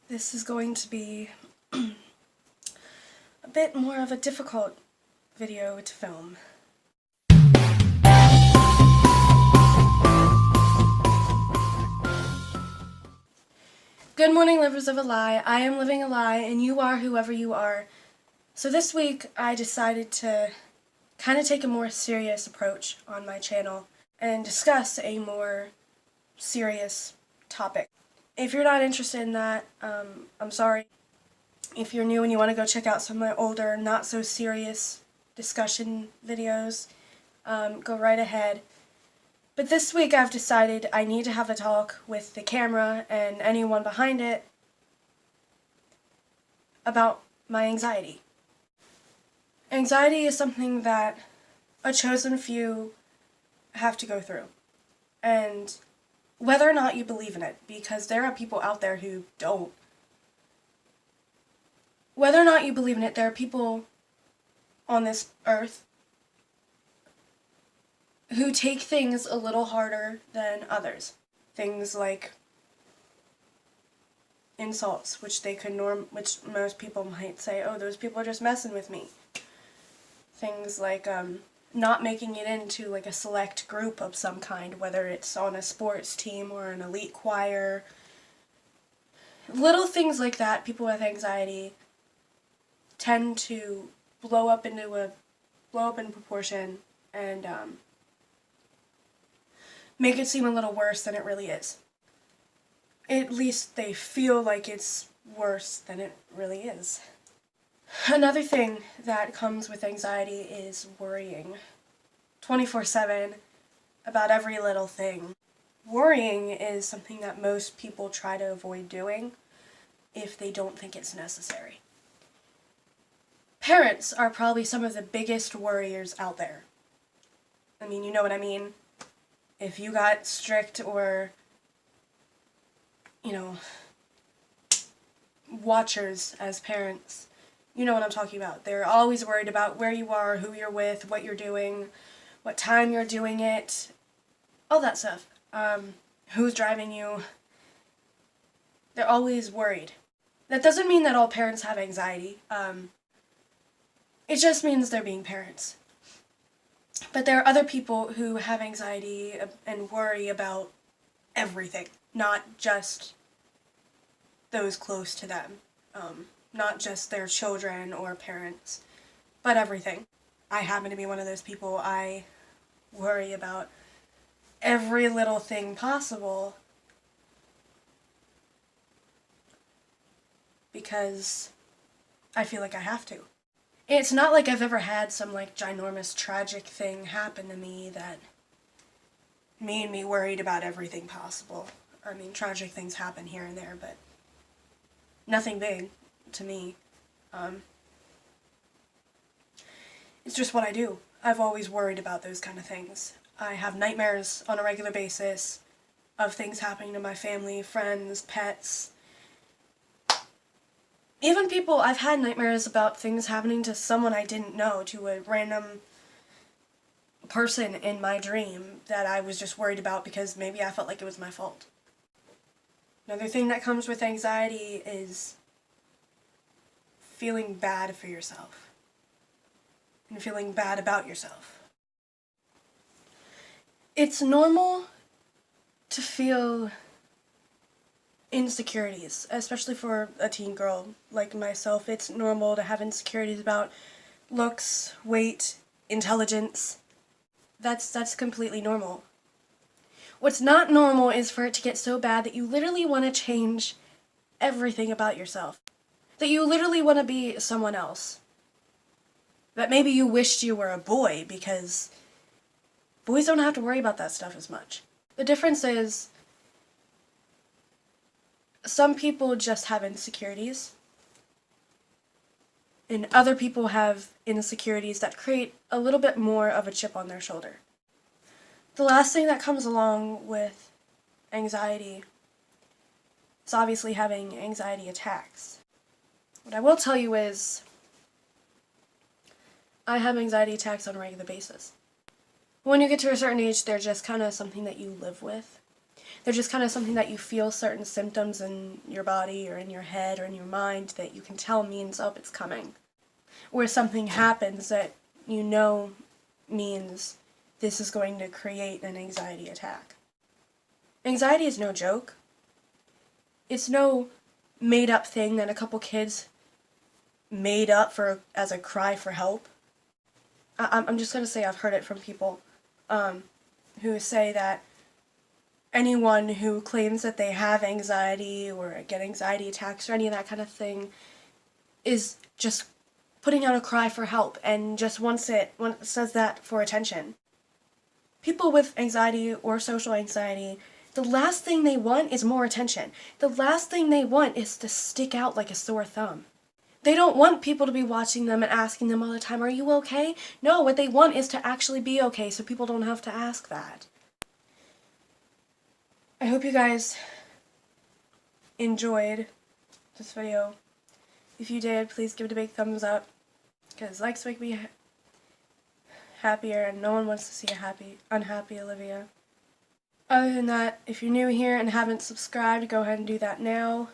This is going to be a bit more of a difficult video to film. Good morning, livers of a lie. I am living a lie, and you are whoever you are. So this week, I decided to kind of take a more serious approach on my channel and discuss a more serious topic. If you're not interested in that, I'm sorry. If you're new and you want to go check out some of my older, not so serious discussion videos, go right ahead. But this week I've decided I need to have a talk with the camera and anyone behind it about my anxiety. Anxiety is something that a chosen few have to go through. And whether or not you believe in it, because there are people out there who don't. Whether or not you believe in it, there are people on this earth who take things a little harder than others. Things like insults, which most people might say, oh, those people are just messing with me. Things like not making it into like a select group of some kind, whether it's on a sports team or an elite choir. Little things like that, people with anxiety tend to blow up in proportion and make it seem a little worse than it really is. At least they feel like it's worse than it really is. Another thing that comes with anxiety is worrying 24/7 about every little thing. Worrying is something that most people try to avoid doing if they don't think it's necessary. Parents are probably some of the biggest worriers out there. I mean, you know what I mean? If you got strict or, watchers as parents, you know what I'm talking about. They're always worried about where you are, who you're with, what you're doing, what time you're doing it, all that stuff. Who's driving you. They're always worried. That doesn't mean that all parents have anxiety. It just means they're being parents. But there are other people who have anxiety and worry about everything, not just those close to them. Not just their children or parents, but everything. I happen to be one of those people. I worry about every little thing possible because I feel like I have to. It's not like I've ever had some ginormous tragic thing happen to me that made me worried about everything possible. I mean, tragic things happen here and there, but nothing big to me. It's just what I do. I've always worried about those kind of things. I have nightmares on a regular basis of things happening to my family, friends, pets. Even people, I've had nightmares about things happening to someone I didn't know, to a random person in my dream that I was just worried about because maybe I felt like it was my fault. Another thing that comes with anxiety is feeling bad for yourself and feeling bad about yourself. It's normal to feel insecurities, especially for a teen girl like myself. It's normal to have insecurities about looks, weight, intelligence. That's completely normal. What's not normal is for it to get so bad that you literally want to change everything about yourself. That you literally want to be someone else. That maybe you wished you were a boy, because boys don't have to worry about that stuff as much. The difference is some people just have insecurities, and other people have insecurities that create a little bit more of a chip on their shoulder. The last thing that comes along with anxiety is obviously having anxiety attacks. What I will tell you is I have anxiety attacks on a regular basis. When you get to a certain age, they're just kind of something that you live with. They're just kind of something that you feel certain symptoms in your body or in your head or in your mind that you can tell means, oh, it's coming. Or something happens that you know means this is going to create an anxiety attack. Anxiety is no joke. It's no made-up thing that a couple kids made up as a cry for help. I'm just going to say I've heard it from people who say that anyone who claims that they have anxiety or get anxiety attacks or any of that kind of thing is just putting out a cry for help and just says that for attention. People with anxiety or social anxiety, the last thing they want is more attention. The last thing they want is to stick out like a sore thumb. They don't want people to be watching them and asking them all the time, are you okay? No, what they want is to actually be okay so people don't have to ask that. I hope you guys enjoyed this video. If you did, please give it a big thumbs up, because likes make me happier and no one wants to see a unhappy Olivia. Other than that, if you're new here and haven't subscribed, go ahead and do that now.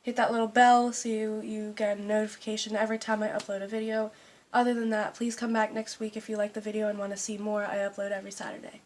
Hit that little bell so you get a notification every time I upload a video. Other than that, please come back next week if you like the video and want to see more. I upload every Saturday.